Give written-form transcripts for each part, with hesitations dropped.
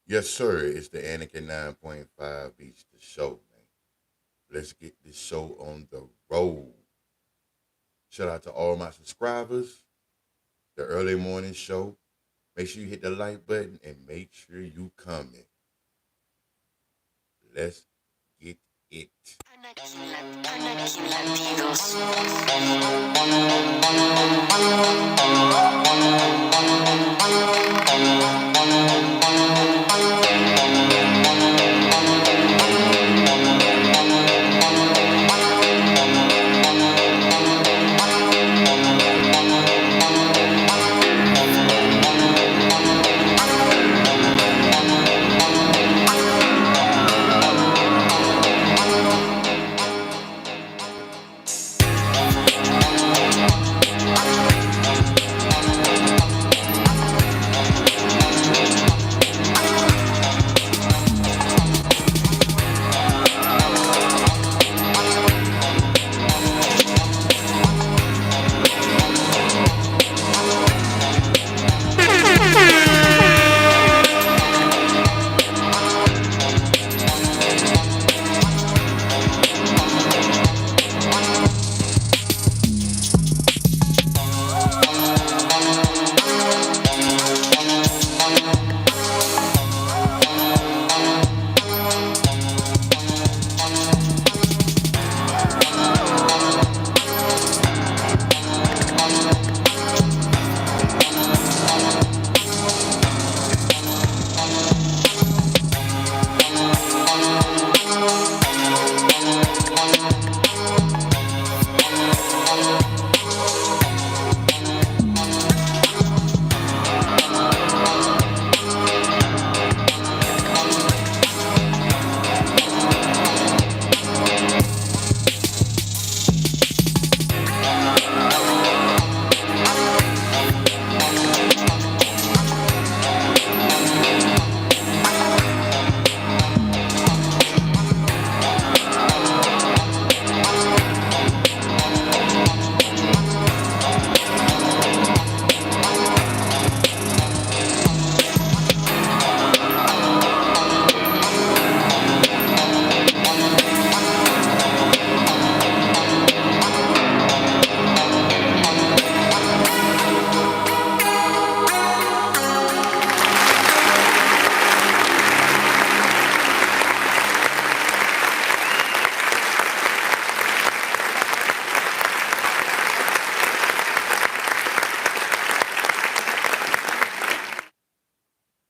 Yes, sir. It's the Anakin 9.5 Beats the show, man. Let's get this show on the road. Shout out to all my subscribers. The early morning show. Make sure you hit the like button and make sure you comment. Let's get it. Anakin Latidos.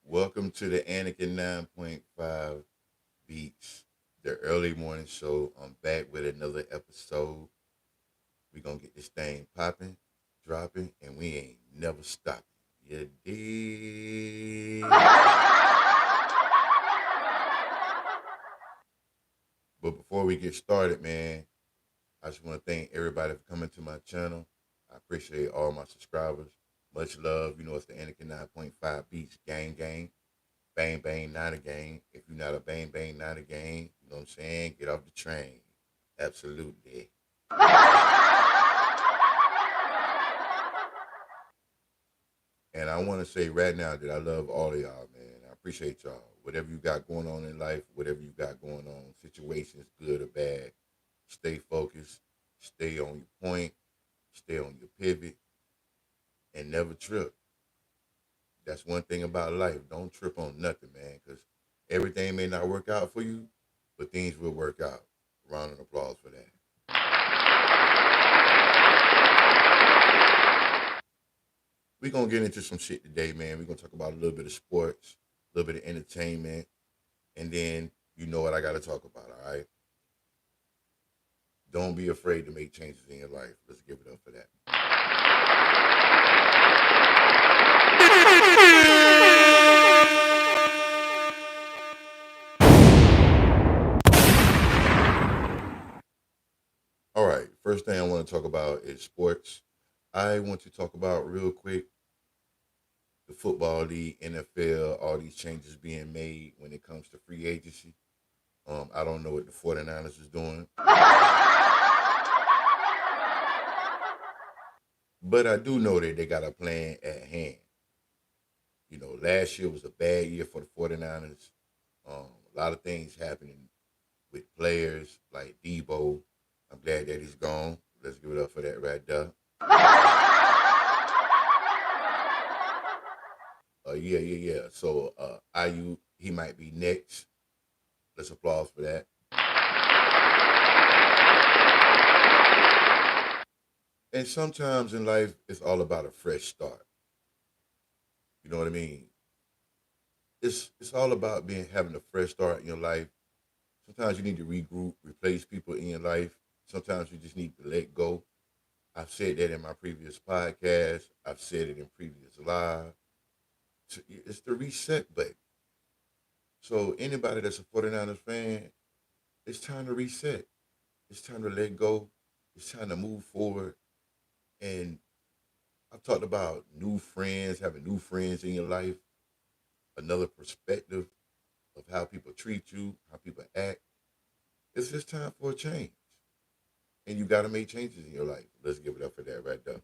Welcome to the Anakin 9.5 Beats, the early morning show. I'm back with another episode. We're going to get this thing popping, dropping, and we ain't never stopping. You dig? But before we get started, man, I just want to thank everybody for coming to my channel. I appreciate all my subscribers. Much love. You know, it's the Anakin 9.5 Beats gang gang. Bang bang, not a gang. If you're not a bang bang, not a gang, you know what I'm saying? Get off the train. Absolutely. And I want to say right now that I love all of y'all, man. I appreciate y'all. Whatever you got going on in life, whatever you got going on, situations, good or bad, stay focused, stay on your point, stay on your pivot, and never trip. That's one thing about life. Don't trip on nothing, man, because everything may not work out for you, but things will work out. Round of applause for that. We're going to get into some shit today, man. We're going to talk about a little bit of sports, a little bit of entertainment, and then you know what I got to talk about, all right? Don't be afraid to make changes in your life. Let's give it up for that. All right, first thing I want to talk about is sports. I want to talk about real quick the football league, NFL, all these changes being made when it comes to free agency. I don't know what the 49ers is doing, but I do know that they got a plan at hand. Last year was a bad year for the 49ers. A lot of things happening with players like Debo. I'm glad that he's gone. Let's give it up for that right there. Yeah. So IU, he might be next. Let's applause for that. And sometimes in life, it's all about a fresh start. You know what I mean? It's all about having a fresh start in your life. Sometimes you need to regroup, replace people in your life. Sometimes you just need to let go. I've said that in my previous podcast. I've said it in previous live. It's the reset button. So anybody that's a 49ers fan, it's time to reset. It's time to let go. It's time to move forward. And I've talked about new friends, having new friends in your life, another perspective of how people treat you, how people act. It's just time for a change. And you got to make changes in your life. Let's give it up for that right there.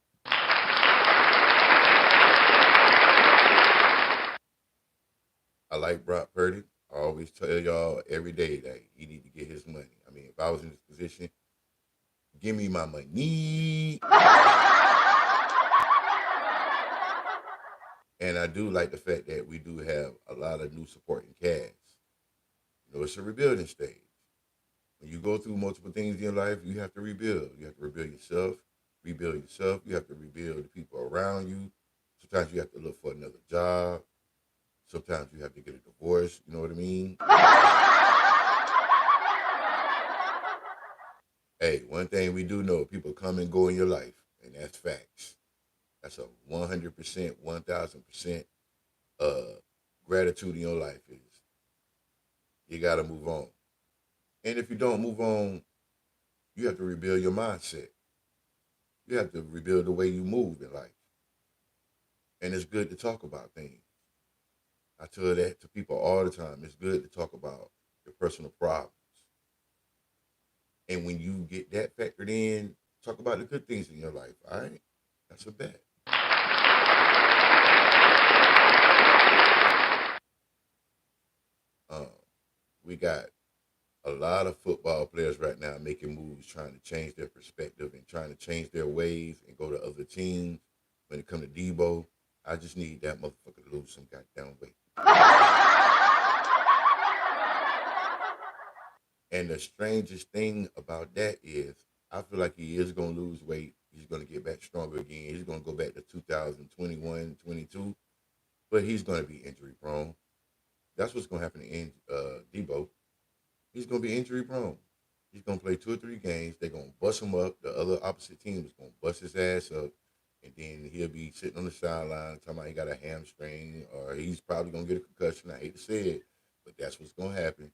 I like Brock Purdy. I always tell y'all every day that he need to get his money. I mean, if I was in this position, give me my money. And I do like the fact that we do have a lot of new supporting cast. It's a rebuilding stage. When you go through multiple things in your life, you have to rebuild. You have to rebuild yourself. Rebuild yourself. You have to rebuild the people around you. Sometimes you have to look for another job. Sometimes you have to get a divorce. You know what I mean? Hey, one thing we do know, people come and go in your life, and that's facts. That's a 100%, 1,000% gratitude in your life is you got to move on. And if you don't move on, you have to rebuild your mindset. You have to rebuild the way you move in life. And it's good to talk about things. I tell that to people all the time. It's good to talk about your personal problems. And when you get that factored in, talk about the good things in your life. All right? That's a bet. Uh, we got a lot of football players right now making moves, trying to change their perspective and trying to change their ways and go to other teams. When it comes to Debo, I just need that motherfucker to lose some goddamn weight. And the strangest thing about that is, I feel like he is going to lose weight. He's going to get back stronger again. He's going to go back to 2021, 22, but he's going to be injury prone. That's what's going to happen to Debo. He's going to be injury prone. He's going to play 2 or 3 games. They're going to bust him up. The other opposite team is going to bust his ass up. And then he'll be sitting on the sideline talking about he got a hamstring or he's probably going to get a concussion. I hate to say it, but that's what's going to happen.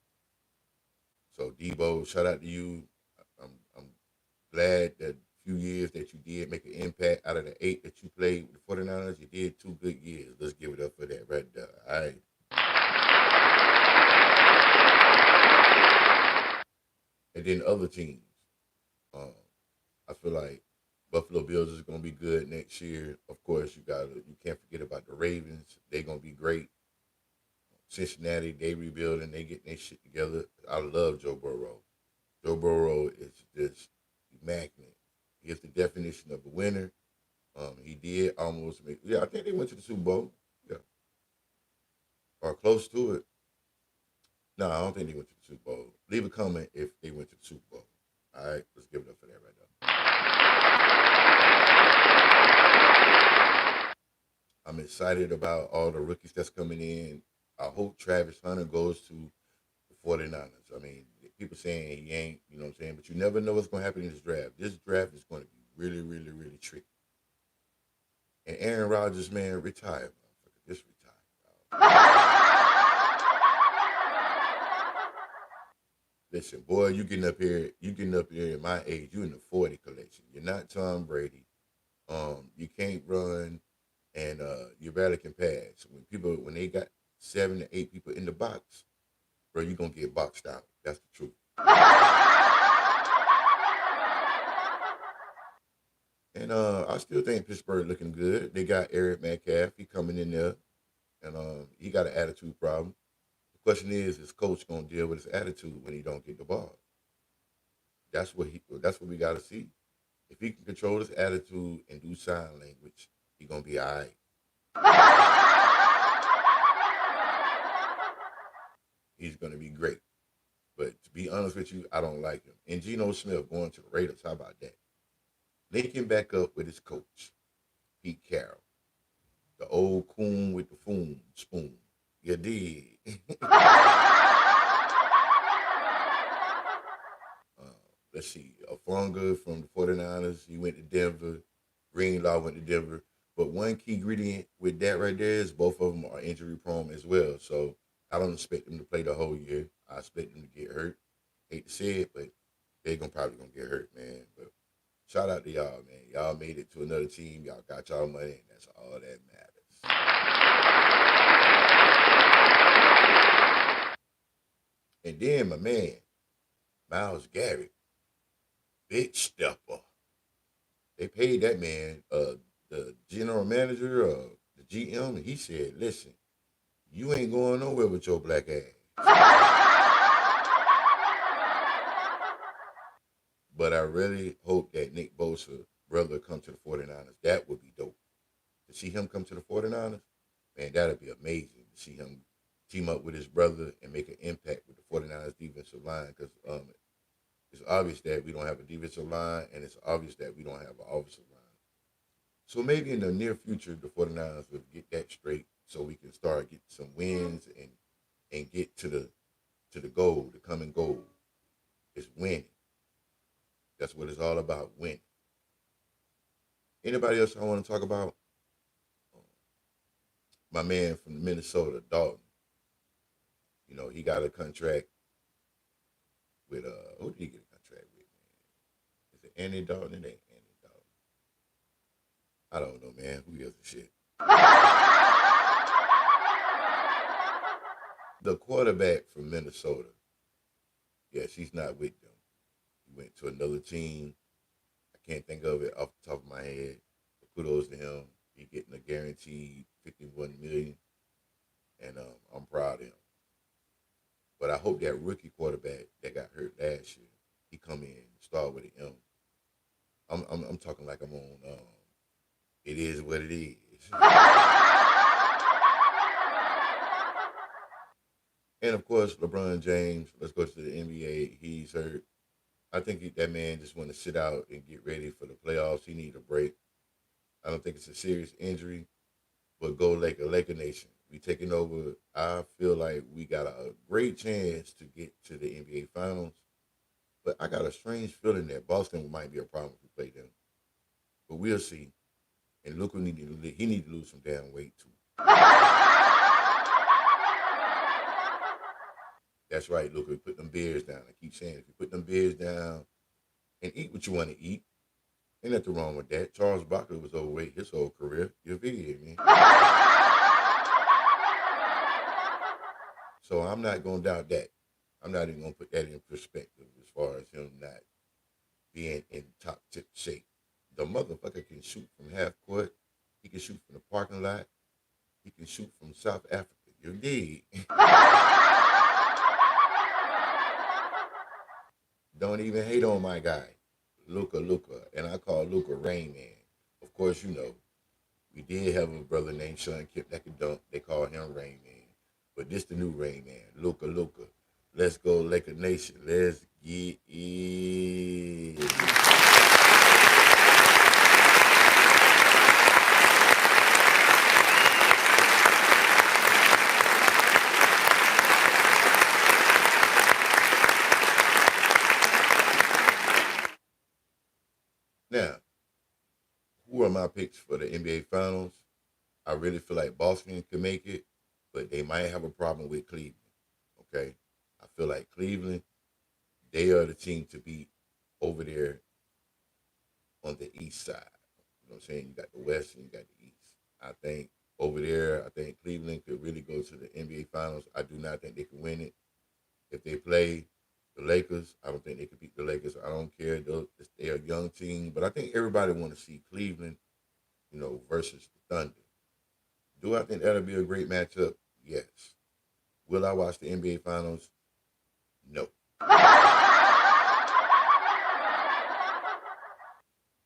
So, Debo, shout out to you. I'm glad that few years that you did make an impact out of the 8 that you played with the 49ers. You did 2 good years. Let's give it up for that right there. All right. And then other teams. Um, I feel like Buffalo Bills is gonna be good next year. Of course, you can't forget about the Ravens. They're gonna be great. Cincinnati, they rebuilding, they getting their shit together. I love Joe Burrow. Joe Burrow is just immaculate. He is the definition of a winner. He did almost make. Yeah, I think they went to the Super Bowl. Yeah, or close to it. No, I don't think they went to the Super Bowl. Leave a comment if they went to the Super Bowl. All right, let's give it up for that right now. I'm excited about all the rookies that's coming in. I hope Travis Hunter goes to the 49ers. I mean, people saying he ain't, you know what I'm saying? But you never know what's going to happen in this draft. This draft is going to be really, really, really tricky. And Aaron Rodgers, man, retired, motherfucker. Just retired. Listen, boy, you getting up here at my age, you in the 40 collection. You're not Tom Brady. You can't run and you barely can pass. When they got 7 to 8 people in the box, bro, you're gonna get boxed out. That's the truth. And I still think Pittsburgh looking good. They got Eric Metcalf, he coming in there. and he got an attitude problem. The question is coach gonna deal with his attitude when he don't get the ball? That's what we got to see. If he can control his attitude and do sign language, he gonna be all right. He's gonna be great. But to be honest with you, I don't like him. And Geno Smith going to the Raiders, how about that? Linking back up with his coach, Pete Carroll, the old coon with the spoon. You did. Let's see, Afonga from the 49ers, he went to Denver. Greenlaw went to Denver. But one key ingredient with that right there is both of them are injury prone as well. So I don't expect them to play the whole year. I expect them to get hurt. Hate to say it, but they're probably gonna get hurt, man. But shout out to y'all, man. Y'all made it to another team. Y'all got y'all money, and that's all that matters. And then my man, Myles Garrett, big stepper. They paid that man, the general manager, the GM, and he said, "Listen, you ain't going nowhere with your black ass." But I really hope that Nick Bosa brother come to the 49ers. That would be dope. To see him come to the 49ers, man, that'd be amazing. To see him team up with his brother and make an impact with the 49ers defensive line, because it's obvious that we don't have a defensive line, and it's obvious that we don't have an offensive line. So maybe in the near future, the 49ers will get that straight so we can start getting some wins and get to the goal, the coming goal. It's winning. That's what it's all about, winning. Anybody else I want to talk about? My man from Minnesota, Dalton. You know, he got a contract with who did he get a contract with, man? Is it Andy Dalton? It ain't Andy Dalton. I don't know, man. Who gives a shit? The quarterback from Minnesota. Yes, he's not with them. He went to another team. I can't think of it off the top of my head. But kudos to him. He getting a guaranteed $51 million, and I'm proud of him. But I hope that rookie quarterback that got hurt last year, he come in and start with an M. I'm talking like I'm on. It is what it is. And of course, LeBron James. Let's go to the NBA. He's hurt. I think that man just want to sit out and get ready for the playoffs. He need a break. I don't think it's a serious injury, but go Laker Nation. We taking over. I feel like we got a great chance to get to the NBA Finals, but I got a strange feeling that Boston might be a problem if we play them. But we'll see. And Luka need to lose some damn weight too. That's right, Luka. Put them beers down. I keep saying, if you put them beers down and eat what you want to eat, ain't nothing wrong with that. Charles Barkley was overweight his whole career. You figured me. So I'm not gonna doubt that. I'm not even gonna put that in perspective as far as him not being in top tip shape. The motherfucker can shoot from half court. He can shoot from the parking lot. He can shoot from South Africa. You dig? Don't even hate on my guy, Luka, and I call Luka Rain Man. Of course, you know, we did have a brother named Sean Kemp that could dunk. They call him Rain Man. But this the new Rain Man, Luka. Let's go, Laker Nation. Let's get it. Now, who are my picks for the NBA Finals? I really feel like Boston can make it, but they might have a problem with Cleveland. Okay, I feel like Cleveland, they are the team to beat over there on the East side. You know what I'm saying? You got the West and you got the East. I think over there, I think Cleveland could really go to the NBA Finals. I do not think they can win it. If they play the Lakers, I don't think they can beat the Lakers. I don't care. They're a young team, but I think everybody want to see Cleveland, you know, versus the Thunder. Do I think that'll be a great matchup? Yes. Will I watch the NBA Finals? No.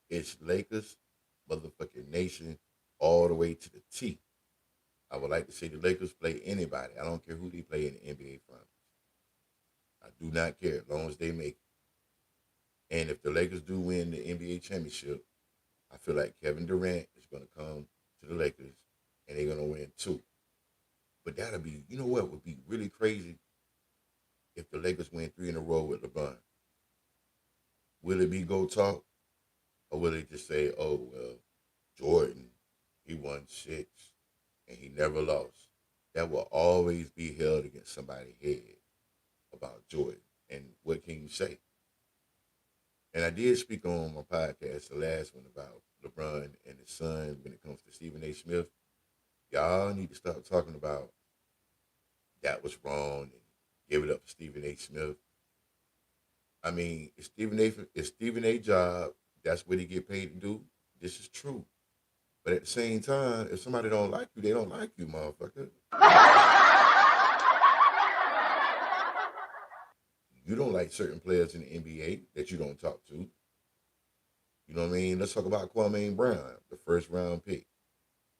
It's Lakers, motherfucking nation, all the way to the T. I would like to see the Lakers play anybody. I don't care who they play in the NBA Finals. I do not care as long as they make it. And if the Lakers do win the NBA championship, I feel like Kevin Durant is going to come to the Lakers and they're going to win too. But that'll be, you know what would be really crazy if the Lakers win 3 in a row with LeBron. Will it be go talk or will they just say, oh, well, Jordan, he won 6 and he never lost? That will always be held against somebody's head about Jordan. And what can you say? And I did speak on my podcast, the last one, about LeBron and his son when it comes to Stephen A. Smith. Y'all need to start talking about that was wrong and give it up to Stephen A. Smith. I mean, it's Stephen A. job. That's what he get paid to do. This is true. But at the same time, if somebody don't like you, they don't like you, motherfucker. You don't like certain players in the NBA that you don't talk to. You know what I mean? Let's talk about Kwame Brown, the first round pick.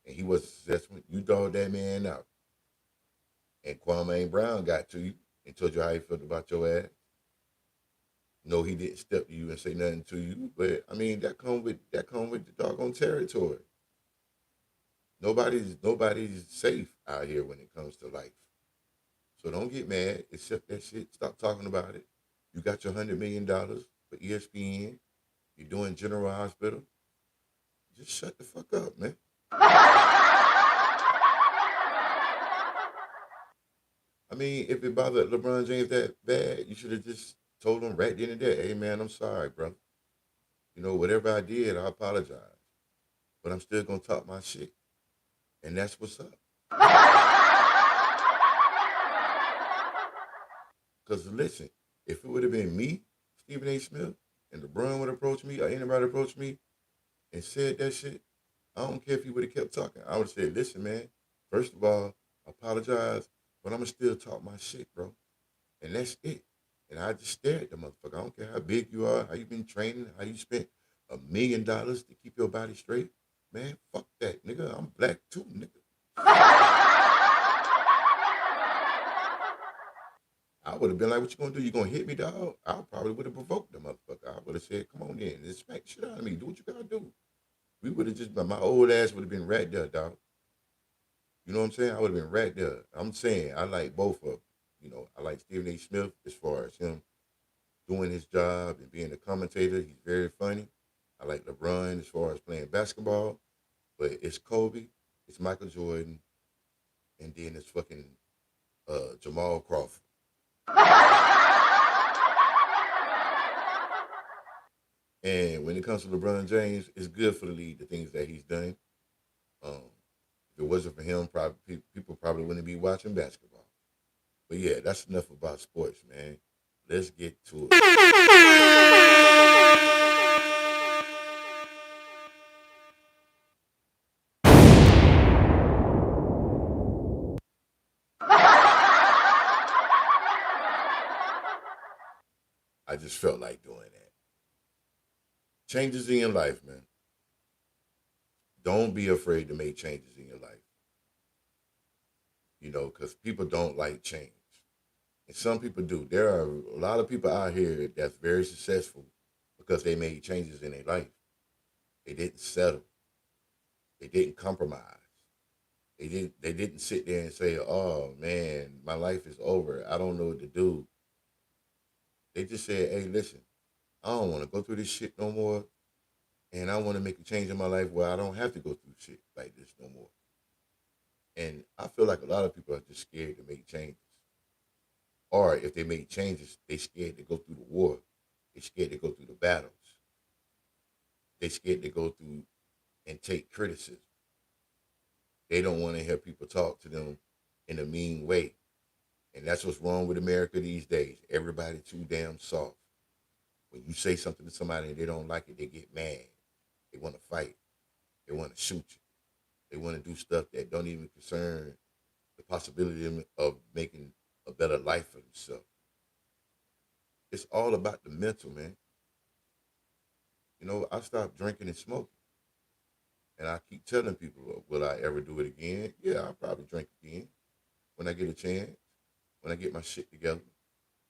And he was successful. You dogged that man out. And Kwame Brown got to you and told you how he felt about your ass. No, he didn't step to you and say nothing to you. But I mean, that come with the doggone territory. Nobody's safe out here when it comes to life. So don't get mad. Accept that shit. Stop talking about it. You got your $100 million for ESPN. You're doing General Hospital. Just shut the fuck up, man. I mean, if it bothered LeBron James that bad, you should have just told him right then and there, hey man, I'm sorry, brother. You know, whatever I did, I apologize. But I'm still gonna talk my shit. And that's what's up. Because listen, if it would have been me, Stephen A. Smith, and LeBron would approach me or anybody approach me and said that shit, I don't care if he would have kept talking. I would have said, listen, man, first of all, I apologize, but I'm going to still talk my shit, bro. And that's it. And I just stare at the motherfucker. I don't care how big you are, how you been training, how you spent $1 million to keep your body straight. Man, fuck that, nigga. I'm black too, nigga. I would have been like, what you gonna do? You gonna hit me, dog? I probably would have provoked the motherfucker. I would have said, come on in, and smack the shit out of me. Do what you gotta do. We would have just, my old ass would have been right there, dog. You know what I'm saying? I would have been right there. I'm saying I like both of them. You know, I like Stephen A. Smith as far as him doing his job and being a commentator. He's very funny. I like LeBron as far as playing basketball. But it's Kobe, it's Michael Jordan, and then it's fucking Jamal Crawford. And when it comes to LeBron James, it's good for the league, the things that he's done. Um, if it wasn't for him, probably people probably wouldn't be watching basketball. But yeah, that's enough about sports, man. Let's get to it. I just felt like doing that. Changes in your life, man. Don't be afraid to make changes in your life. You know, because people don't like change. And some people do. There are a lot of people out here that's very successful because they made changes in their life. They didn't settle. They didn't compromise. They didn't sit there and say, "Oh man, my life is over. I don't know what to do." They just said, "Hey, listen, I don't want to go through this shit no more, and I want to make a change in my life where I don't have to go through shit like this no more." And I feel like a lot of people are just scared to make changes. Or if they make changes, they scared to go through the war. They scared to go through the battles. They scared to go through and take criticism. They don't want to hear people talk to them in a mean way. And that's what's wrong with America these days. Everybody too damn soft. When you say something to somebody and they don't like it, they get mad. They want to fight. They want to shoot you. They want to do stuff that don't even concern the possibility of making a better life for themselves. It's all about the mental, man. You know, I stopped drinking and smoking. And I keep telling people, will I ever do it again? Yeah, I'll probably drink again when I get a chance, when I get my shit together.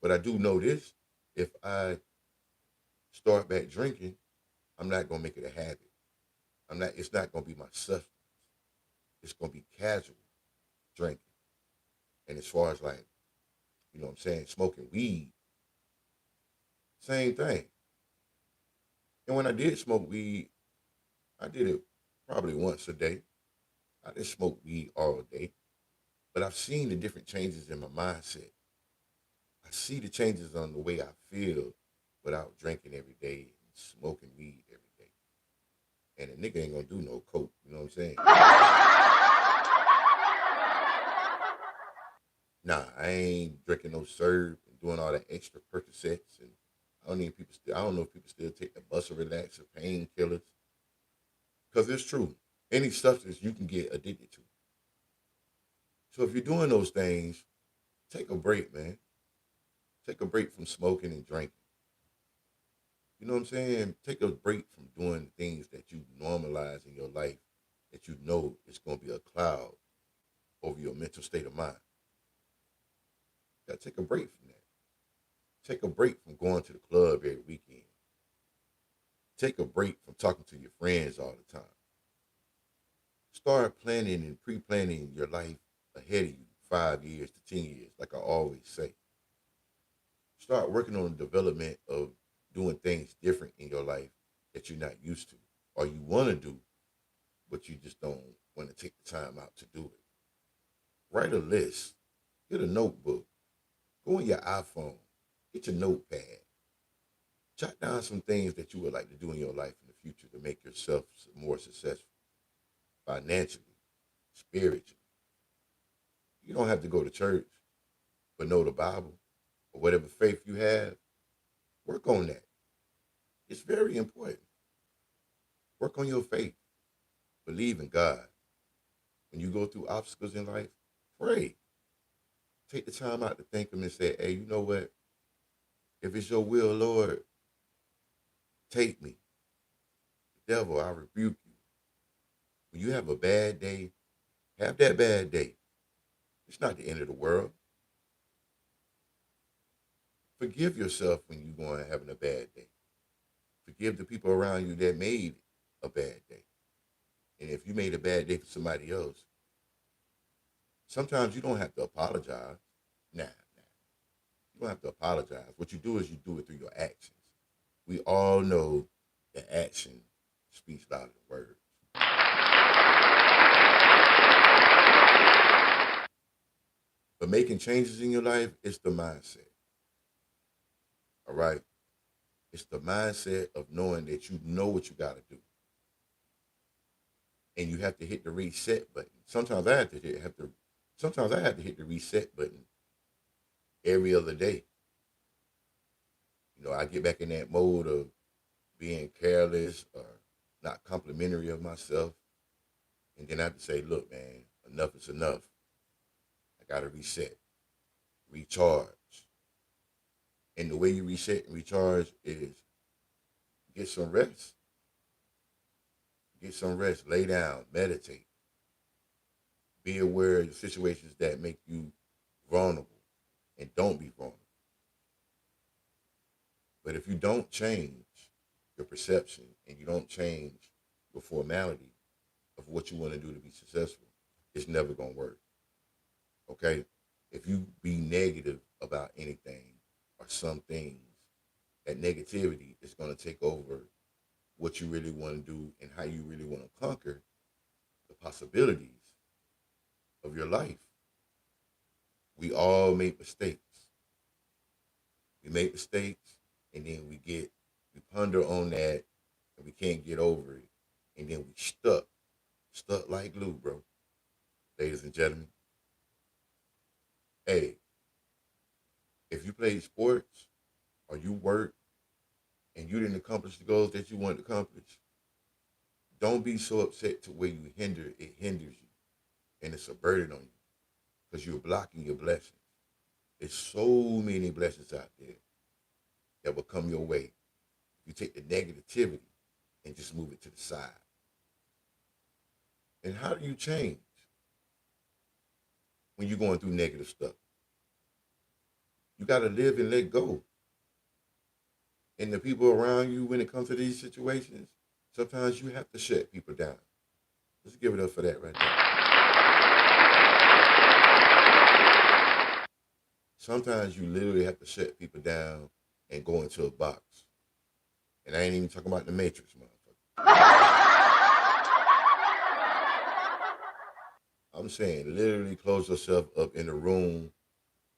But I do know this: if I start back drinking, I'm not gonna make it a habit. I'm not. It's not gonna be my substance. It's gonna be casual drinking. And as far as like, you know what I'm saying, smoking weed, same thing. And when I did smoke weed, I did it probably once a day. I didn't smoke weed all day, but I've seen the different changes in my mindset. I see the changes on the way I feel without drinking every day and smoking weed every day. And a nigga ain't gonna do no coke, you know what I'm saying? Nah, I ain't drinking no syrup and doing all that extra Percocets, and I don't know if people still take the Bustle Relaxer painkillers. Because it's true. Any substance you can get addicted to. So if you're doing those things, take a break, man. Take a break from smoking and drinking. You know what I'm saying? Take a break from doing things that you normalize in your life that you know is going to be a cloud over your mental state of mind. You got to take a break from that. Take a break from going to the club every weekend. Take a break from talking to your friends all the time. Start planning and pre-planning your life ahead of you 5 years to 10 years, like I always say. Start working on the development of doing things different in your life that you're not used to or you want to do, but you just don't want to take the time out to do it. Write a list, get a notebook, go on your iPhone, get your notepad, jot down some things that you would like to do in your life in the future to make yourself more successful financially, spiritually. You don't have to go to church, but know the Bible or whatever faith you have. Work on that. It's very important. Work on your faith. Believe in God. When you go through obstacles in life, pray. Take the time out to thank Him and say, hey, you know what? If it's your will, Lord, take me. The devil, I rebuke you. When you have a bad day, have that bad day. It's not the end of the world. Forgive yourself when you're going having a bad day. Forgive the people around you that made a bad day. And if you made a bad day for somebody else, sometimes you don't have to apologize. Nah. You don't have to apologize. What you do is you do it through your actions. We all know that action speaks louder than words. But making changes in your life, it's the mindset. All right? It's the mindset of knowing that you know what you got to do. And you have to hit the reset button. Sometimes I have to hit the reset button every other day. You know, I get back in that mode of being careless or not complimentary of myself. And then I have to say, look, man, enough is enough. I got to reset, recharge. And the way you reset and recharge is get some rest. Get some rest, lay down, meditate. Be aware of the situations that make you vulnerable and don't be vulnerable. But if you don't change your perception and you don't change your formality of what you want to do to be successful, it's never going to work. Okay? If you be negative about anything or some things, that negativity is going to take over what you really want to do and how you really want to conquer the possibilities of your life. We all make mistakes. We make mistakes and then we ponder on that and we can't get over it. And then we stuck like glue, bro. Ladies and gentlemen, hey, if you play sports or you work and you didn't accomplish the goals that you wanted to accomplish, Don't be so upset to where it hinders you, and it's a burden on you because you're blocking your blessings. There's so many blessings out there that will come your way. You take the negativity and just move it to the side. And how do you change when you're going through negative stuff? You got to live and let go. And the people around you, when it comes to these situations, sometimes you have to shut people down. Let's give it up for that right there. Sometimes you literally have to shut people down and go into a box. And I ain't even talking about the Matrix, motherfucker. I'm saying literally close yourself up in a room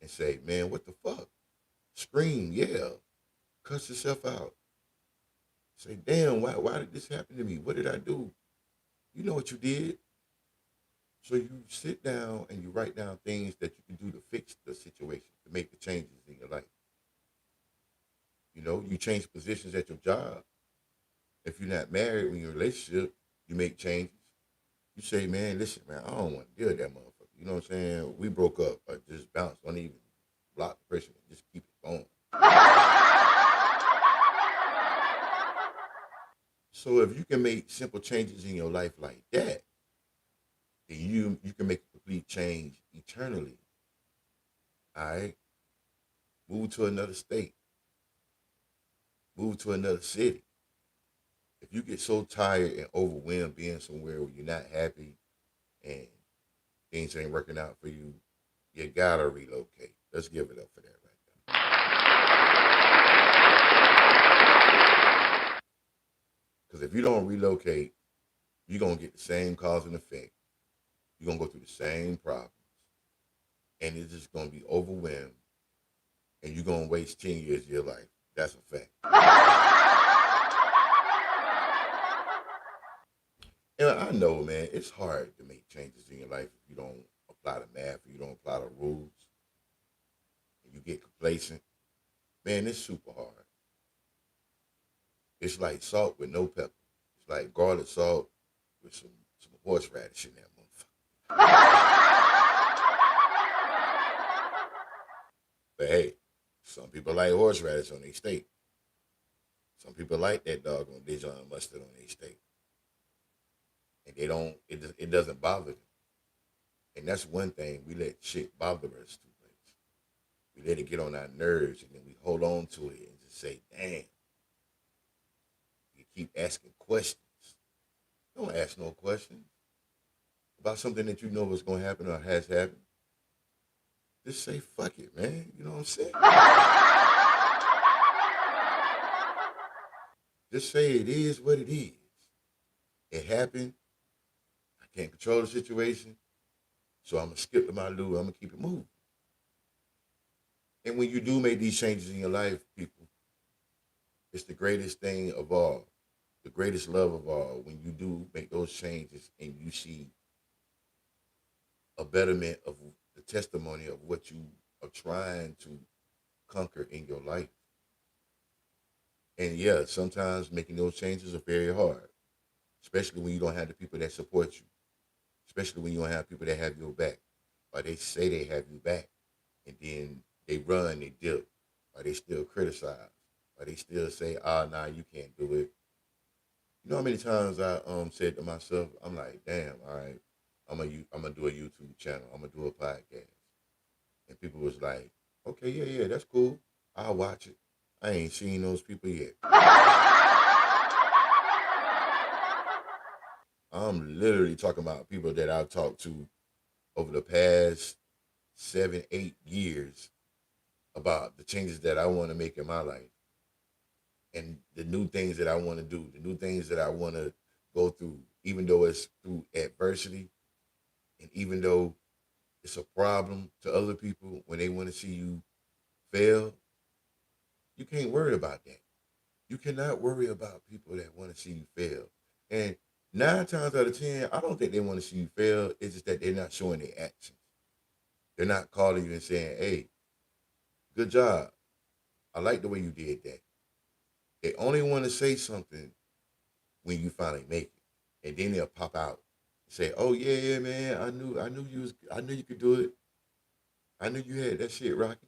and say, man, what the fuck? Scream, yell, cuss yourself out. Say, damn, why did this happen to me? What did I do? You know what you did. So you sit down and you write down things that you can do to fix the situation, to make the changes in your life. You know, you change positions at your job. If you're not married, when you're in a relationship, you make changes. You say, man, listen, man, I don't want to deal with that motherfucker. You know what I'm saying? We broke up. Just bounce. Don't even block the person. Just keep it going. So if you can make simple changes in your life like that, then you can make a complete change eternally. All right? Move to another state. Move to another city. If you get so tired and overwhelmed being somewhere where you're not happy and things ain't working out for you, you gotta relocate. Let's give it up for that right now. Because if you don't relocate, you're gonna get the same cause and effect. You're gonna go through the same problems. And it's just gonna be overwhelmed. And you're gonna waste 10 years of your life. That's a fact. And I know, man, it's hard to make changes in your life if you don't apply the math, if you don't apply the rules, and you get complacent. Man, it's super hard. It's like salt with no pepper. It's like garlic salt with some horseradish in that motherfucker. But hey, some people like horseradish on their steak. Some people like that doggone Dijon mustard on their steak. And they don't, it doesn't bother them. And that's one thing, we let shit bother us too much. We let it get on our nerves and then we hold on to it and just say, damn. You keep asking questions. Don't ask no questions about something that you know is going to happen or has happened. Just say, fuck it, man. You know what I'm saying? Just say it is what it is. It happened. I can't control the situation. So I'm going to skip to my loo. I'm going to keep it moving. And when you do make these changes in your life, people, it's the greatest thing of all, the greatest love of all, when you do make those changes and you see a betterment of the testimony of what you are trying to conquer in your life. And yeah, sometimes making those changes are very hard, especially when you don't have the people that support you, especially when you don't have people that have your back, or they say they have you back, and then they run, they dip, or they still criticize, or they still say, nah, you can't do it. You know how many times I said to myself, I'm like, damn, all right, I'm gonna do a YouTube channel, I'm gonna do a podcast. And people was like, okay, yeah, that's cool. I'll watch it. I ain't seen those people yet. I'm literally talking about people that I've talked to over the past 7, 8 years about the changes that I want to make in my life and the new things that I want to do, the new things that I want to go through, even though it's through adversity and even though it's a problem to other people when they want to see you fail. You can't worry about that. You cannot worry about people that want to see you fail. And 9 times out of 10, I don't think they want to see you fail. It's just that they're not showing their actions. They're not calling you and saying, hey, good job. I like the way you did that. They only want to say something when you finally make it. and then they'll pop out and say, "Oh yeah, man, I knew you could do it. I knew you had that shit, Rocky."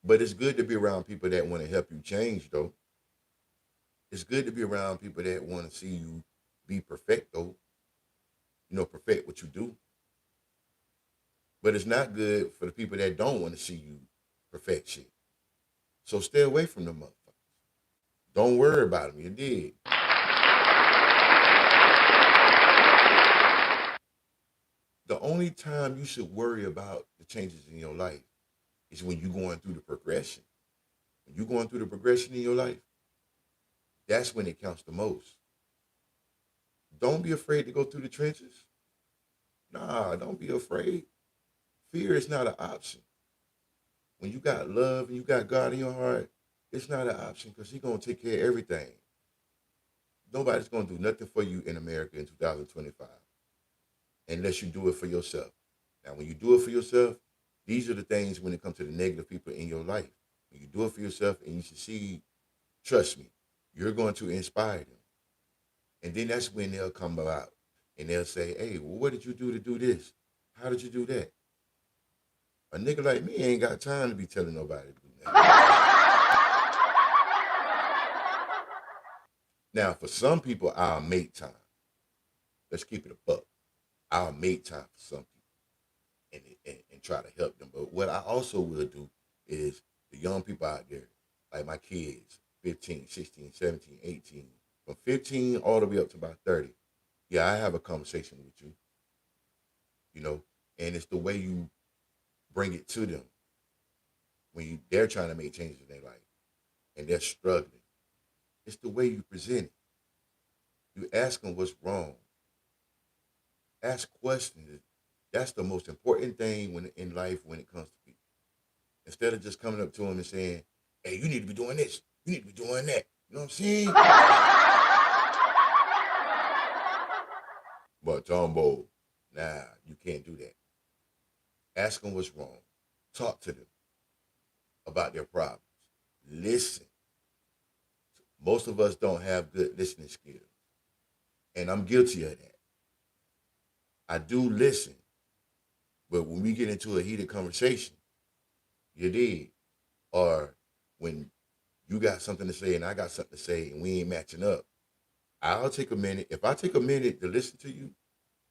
But it's good to be around people that want to help you change, though. It's good to be around people that want to see you be perfecto, perfect what you do. But it's not good for the people that don't want to see you perfect shit. So stay away from them motherfuckers. Don't worry about them. You did. The only time you should worry about the changes in your life is when you're going through the progression. When you're going through the progression in your life, that's when it counts the most. Don't be afraid to go through the trenches. Nah, don't be afraid. Fear is not an option. When you got love and you got God in your heart, it's not an option because He's gonna take care of everything. Nobody's gonna do nothing for you in America in 2025 unless you do it for yourself. Now, when you do it for yourself, these are the things when it comes to the negative people in your life. When you do it for yourself and you succeed, trust me, you're going to inspire them. And then that's when they'll come out and they'll say, "Hey, well, what did you do to do this? How did you do that?" A nigga like me ain't got time to be telling nobody to do that. Now, for some people, I'll make time. Let's keep it a buck. I'll make time for some people and try to help them. But what I also will do is the young people out there, like my kids, 15, 16, 17, 18, from 15 all the way up to about 30. Yeah, I have a conversation with you, and it's the way you bring it to them when they're trying to make changes in their life and they're struggling. It's the way you present it. You ask them what's wrong. Ask questions. That's the most important thing when in life when it comes to people. Instead of just coming up to them and saying, "Hey, you need to be doing this. You need to be doing that." You know what I'm saying? But Tombo, nah, you can't do that. Ask them what's wrong. Talk to them about their problems. Listen. Most of us don't have good listening skills. And I'm guilty of that. I do listen. But when we get into a heated conversation, you did. Or when you got something to say and I got something to say and we ain't matching up, I'll take a minute. If I take a minute to listen to you,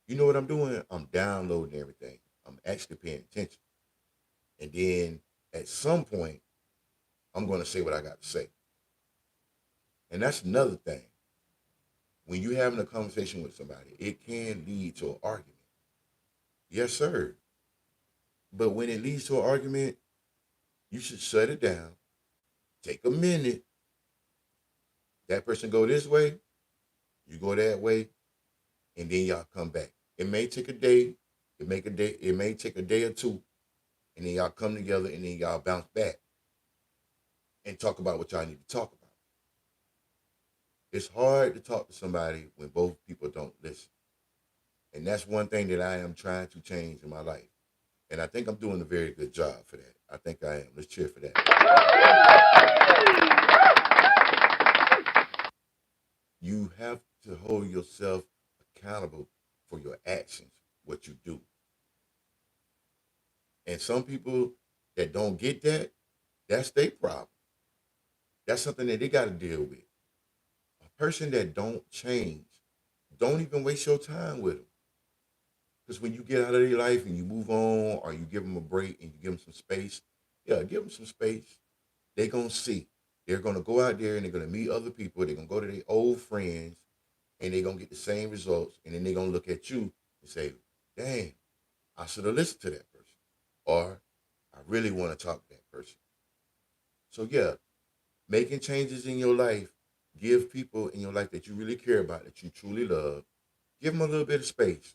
you know what I'm doing? I'm downloading everything. I'm actually paying attention. And then at some point, I'm going to say what I got to say. And that's another thing. When you're having a conversation with somebody, it can lead to an argument. Yes, sir. But when it leads to an argument, you should shut it down. Take a minute. That person go this way, you go that way, and then y'all come back. It may take a day. It may take a day or two, and then y'all come together, and then y'all bounce back and talk about what y'all need to talk about. It's hard to talk to somebody when both people don't listen. And that's one thing that I am trying to change in my life. And I think I'm doing a very good job for that. I think I am. Let's cheer for that. You have to hold yourself accountable for your actions, what you do. And some people that don't get that, that's their problem. That's something that they got to deal with. A person that don't change, don't even waste your time with them. Because when you get out of their life and you move on or you give them a break and you give them some space, yeah, give them some space. They're going to see. They're going to go out there and they're going to meet other people. They're going to go to their old friends and they're going to get the same results. And then they're going to look at you and say, "Dang, I should have listened to that person." Or, "I really want to talk to that person." So, yeah, making changes in your life, give people in your life that you really care about, that you truly love, give them a little bit of space.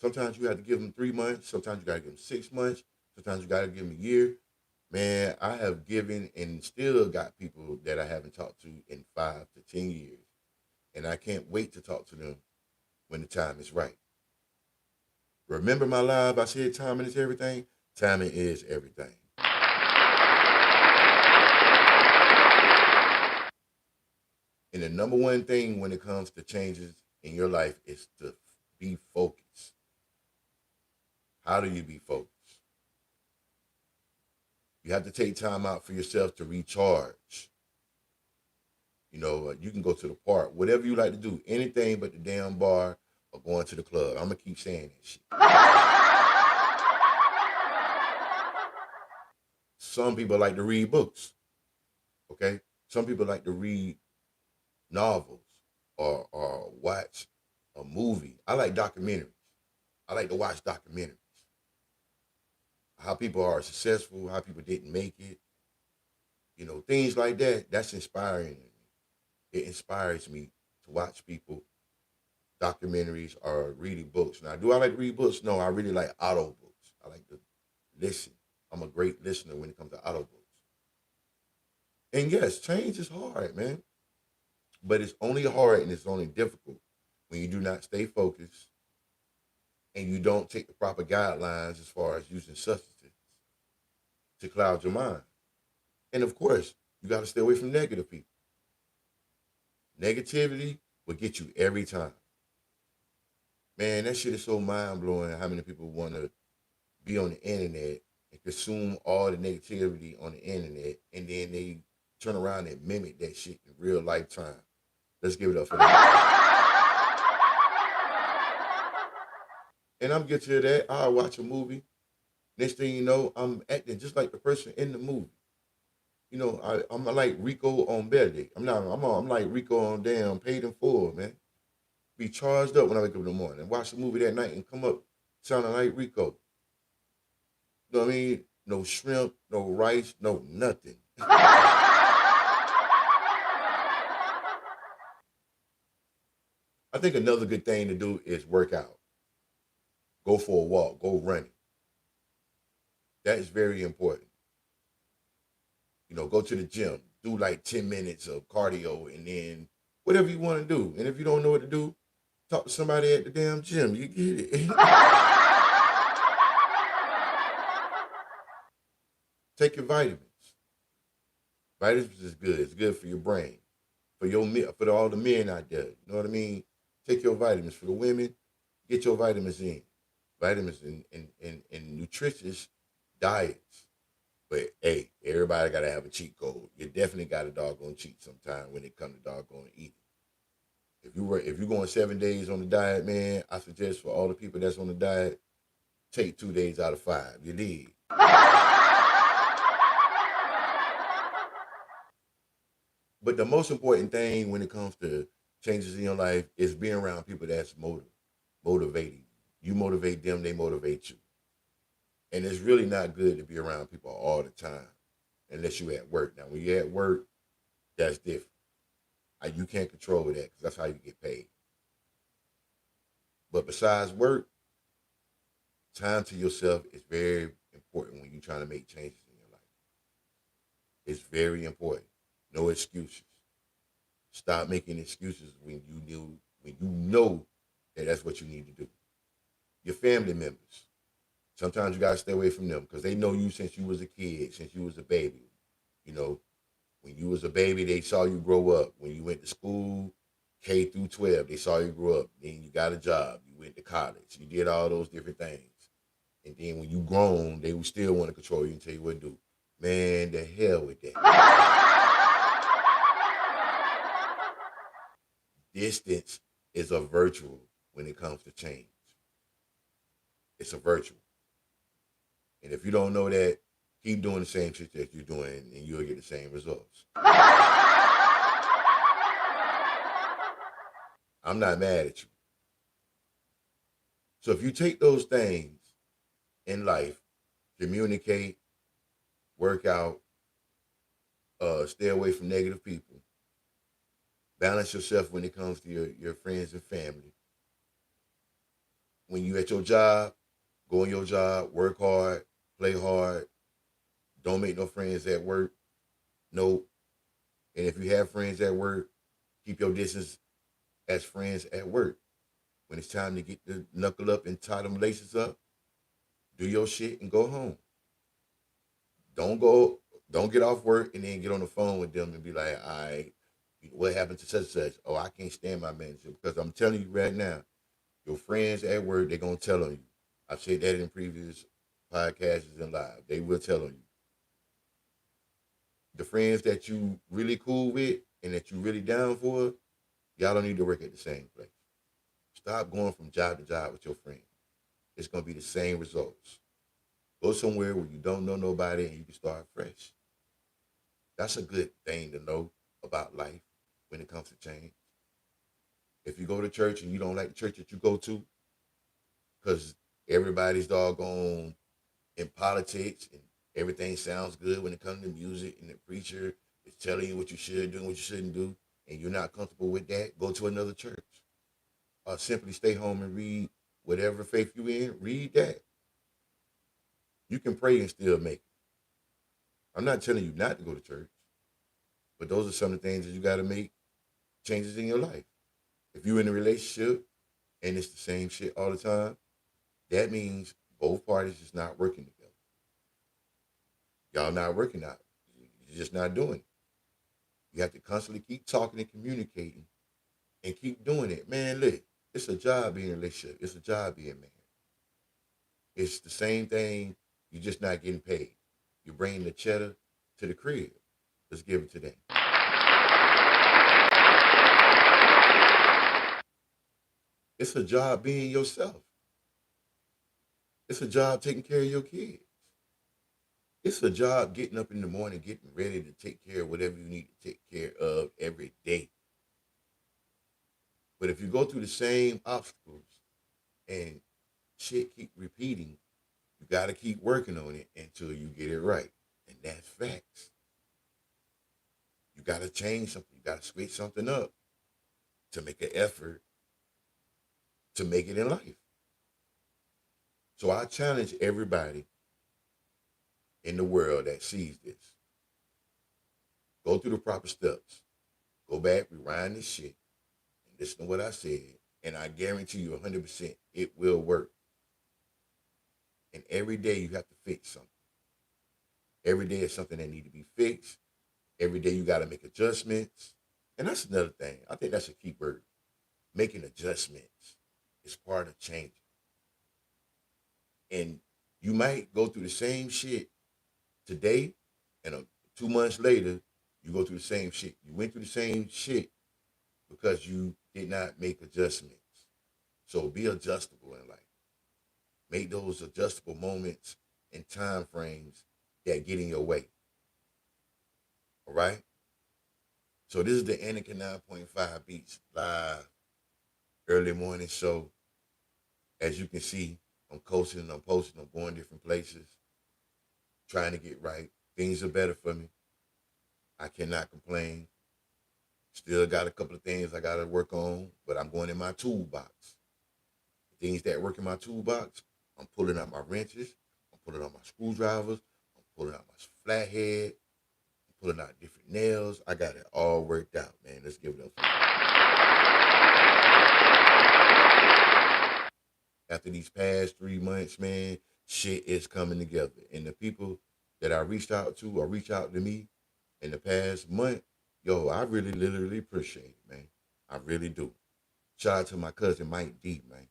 Sometimes you have to give them 3 months. Sometimes you got to give them 6 months. Sometimes you got to give them a year. Man, I have given and still got people that I haven't talked to in 5 to 10 years. And I can't wait to talk to them when the time is right. Remember my live, I said timing is everything. Timing is everything. number one thing when it comes to changes in your life is to be focused. How do you be focused? You have to take time out for yourself to recharge. You know, you can go to the park, whatever you like to do, anything but the damn bar or going to the club. I'm gonna keep saying that shit. Some people like to read books. Okay, some people like to read novels or watch a movie. I like documentaries. I like to watch documentaries. How people are successful, how people didn't make it, you know, things like that. That's inspiring. It inspires me to watch people documentaries or reading books. Now, do I like to read books? No, I really like auto books. I like to listen. I'm a great listener when it comes to auto books. And yes, change is hard, man. But it's only hard and it's only difficult when you do not stay focused and you don't take the proper guidelines as far as using substances to cloud your mind. And of course, you got to stay away from negative people. Negativity will get you every time. Man, that shit is so mind blowing how many people want to be on the internet and consume all the negativity on the internet and then they turn around and mimic that shit in real lifetime. Let's give it up for that. And I'm getting to that. I'll watch a movie. Next thing you know, I'm acting just like the person in the movie. You know, I'm like Rico on Benedict. I'm like Rico on damn Paid in Full, man. Be charged up when I wake up in the morning and watch the movie that night and come up sounding like Rico. You know what I mean? No shrimp, no rice, no nothing. I think another good thing to do is work out. Go for a walk, go running. That is very important. You know, go to the gym, do like 10 minutes of cardio and then whatever you want to do. And if you don't know what to do, talk to somebody at the damn gym. You get it. Take your vitamins. Vitamins is good. It's good for your brain, for all the men out there. You know what I mean? Take your vitamins. For the women, get your vitamins in. Vitamins and nutritious diets. But hey, everybody gotta have a cheat code. You definitely got a doggone cheat sometime when it comes to doggone eating. If you're going 7 days on the diet, man, I suggest for all the people that's on the diet, take 2 days out of 5. You did. But the most important thing when it comes to changes in your life is being around people that's motivating. You motivate them, they motivate you. And it's really not good to be around people all the time unless you at work. Now, when you're at work, that's different. You can't control that because that's how you get paid. But besides work, time to yourself is very important when you're trying to make changes in your life. It's very important. No excuses. Stop making excuses when you know that that's what you need to do. Your family members. Sometimes you gotta stay away from them because they know you since you was a kid, since you was a baby. You know, when you was a baby, they saw you grow up. When you went to school, K through 12, they saw you grow up. Then you got a job. You went to college. You did all those different things. And then when you grown, they will still want to control you and tell you what to do. Man, the hell with that. Distance is a virtual when it comes to change. It's a virtual. And if you don't know that, keep doing the same shit that you're doing and you'll get the same results. I'm not mad at you. So if you take those things in life, communicate, work out, stay away from negative people, balance yourself when it comes to your friends and family. When you at your job, go on your job, work hard, play hard. Don't make no friends at work. Nope. And if you have friends at work, keep your distance as friends at work. When it's time to get the knuckle up and tie them laces up, do your shit and go home. Don't go, don't get off work and then get on the phone with them and be like, all right, What happened to such and such? Oh, I can't stand my manager because I'm telling you right now, your friends at work, they're gonna tell on you. I've said that in previous podcasts and live. They will tell on you. The friends that you really cool with and that you really down for, y'all don't need to work at the same place. Stop going from job to job with your friends. It's gonna be the same results. Go somewhere where you don't know nobody and you can start fresh. That's a good thing to know about life when it comes to change. If you go to church and you don't like the church that you go to, because everybody's doggone in politics and everything sounds good when it comes to music and the preacher is telling you what you should do and what you shouldn't do, and you're not comfortable with that, go to another church. Or simply stay home and read whatever faith you in, read that. You can pray and still make it. I'm not telling you not to go to church, but those are some of the things that you got to make changes in your life. If you're in a relationship and it's the same shit all the time, that means both parties is not working together. Y'all not working out. You're just not doing it. You have to constantly keep talking and communicating and keep doing it. Man, look, it's a job being in a relationship. It's a job being married. It's the same thing. You're just not getting paid. You're bringing the cheddar to the crib. Let's give it to them. It's a job being yourself. It's a job taking care of your kids. It's a job getting up in the morning, getting ready to take care of whatever you need to take care of every day. But if you go through the same obstacles and shit keep repeating, you got to keep working on it until you get it right. And that's facts. You got to change something. You got to switch something up to make an effort to make it in life. So I challenge everybody in the world that sees this. Go through the proper steps. Go back, rewind this shit, and listen to what I said. And I guarantee you 100% it will work. And every day you have to fix something. Every day is something that needs to be fixed. Every day you got to make adjustments. And that's another thing. I think that's a key word. Making adjustments is part of changing. And you might go through the same shit today, and 2 months later, you go through the same shit. You went through the same shit because you did not make adjustments. So be adjustable in life. Make those adjustable moments and time frames that get in your way. All right? So this is the Anakin 9.5 Beats live early morning show. As you can see, I'm coasting, I'm posting, I'm going different places, trying to get right. Things are better for me. I cannot complain. Still got a couple of things I got to work on, but I'm going in my toolbox. The things that work in my toolbox, I'm pulling out my wrenches, I'm pulling out my screwdrivers, I'm pulling out my flathead, I'm pulling out different nails. I got it all worked out, man. Let's give it up. After these past 3 months, man, shit is coming together. And the people that I reached out to or reach out to me in the past month, yo, I really literally appreciate it, man. I really do. Shout out to my cousin Mike D, man.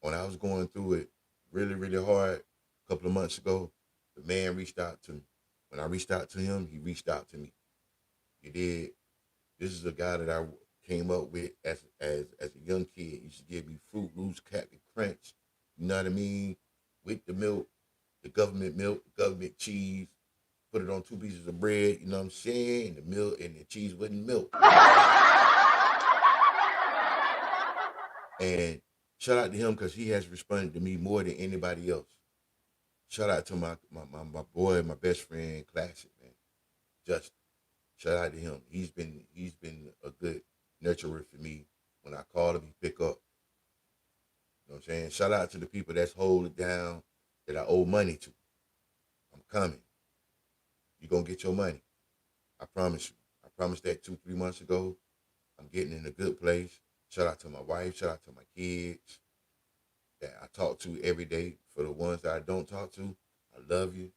When I was going through it really, really hard a couple of months ago, the man reached out to me. When I reached out to him, he reached out to me. He did. This is a guy that I came up with as a young kid. He used to give me Fruit Loops, Captain Crunch, you know what I mean? With the milk, the government cheese, put it on 2 pieces of bread, you know what I'm saying? And the milk and the cheese wasn't milk. And shout out to him because he has responded to me more than anybody else. Shout out to my boy, my best friend, Classic, man. Justin. Shout out to him. He's been a good nurturer for me. When I call him, he pick up. You know what I'm saying? Shout out to the people that's holding down that I owe money to. I'm coming. You're gonna get your money. I promise you. I promised that 2, 3 months ago. I'm getting in a good place. Shout out to my wife. Shout out to my kids that I talk to every day. For the ones that I don't talk to, I love you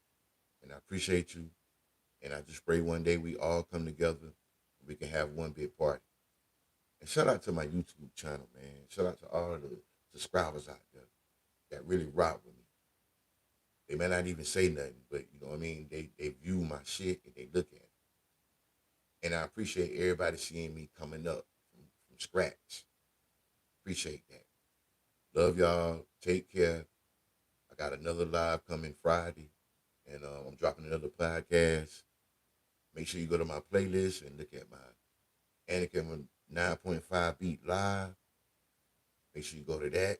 and I appreciate you. And I just pray one day we all come together and we can have one big party. And shout out to my YouTube channel, man. Shout out to all the subscribers out there that really rock with me. They may not even say nothing, but you know what I mean? They view my shit and they look at it. And I appreciate everybody seeing me coming up from scratch. Appreciate that. Love y'all. Take care. I got another live coming Friday. And I'm dropping another podcast. Make sure you go to my playlist and look at my Anakin 9.5 beat live. Make sure you go to that.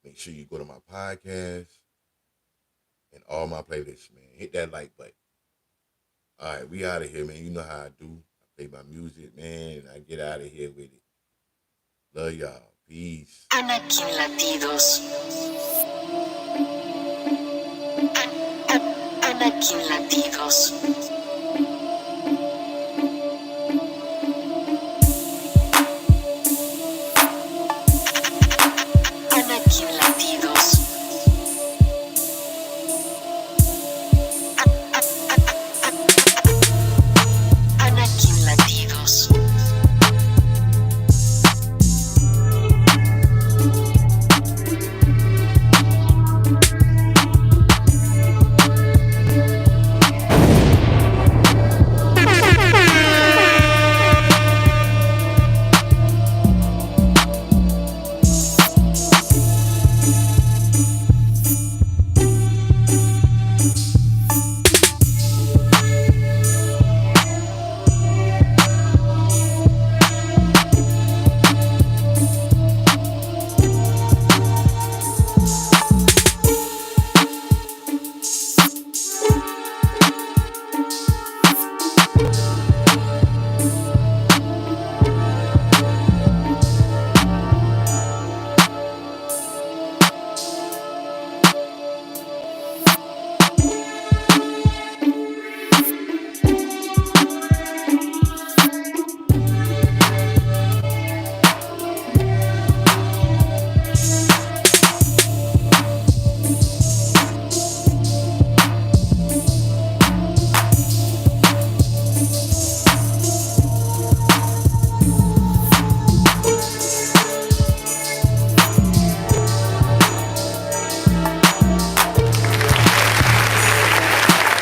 Make sure you go to my podcast and all my playlists, man. Hit that like button. All right, we out of here, man. You know how I do. I play my music, man, and I get out of here with it. Love y'all. Peace. Anakin Latidos. Anakin Latidos.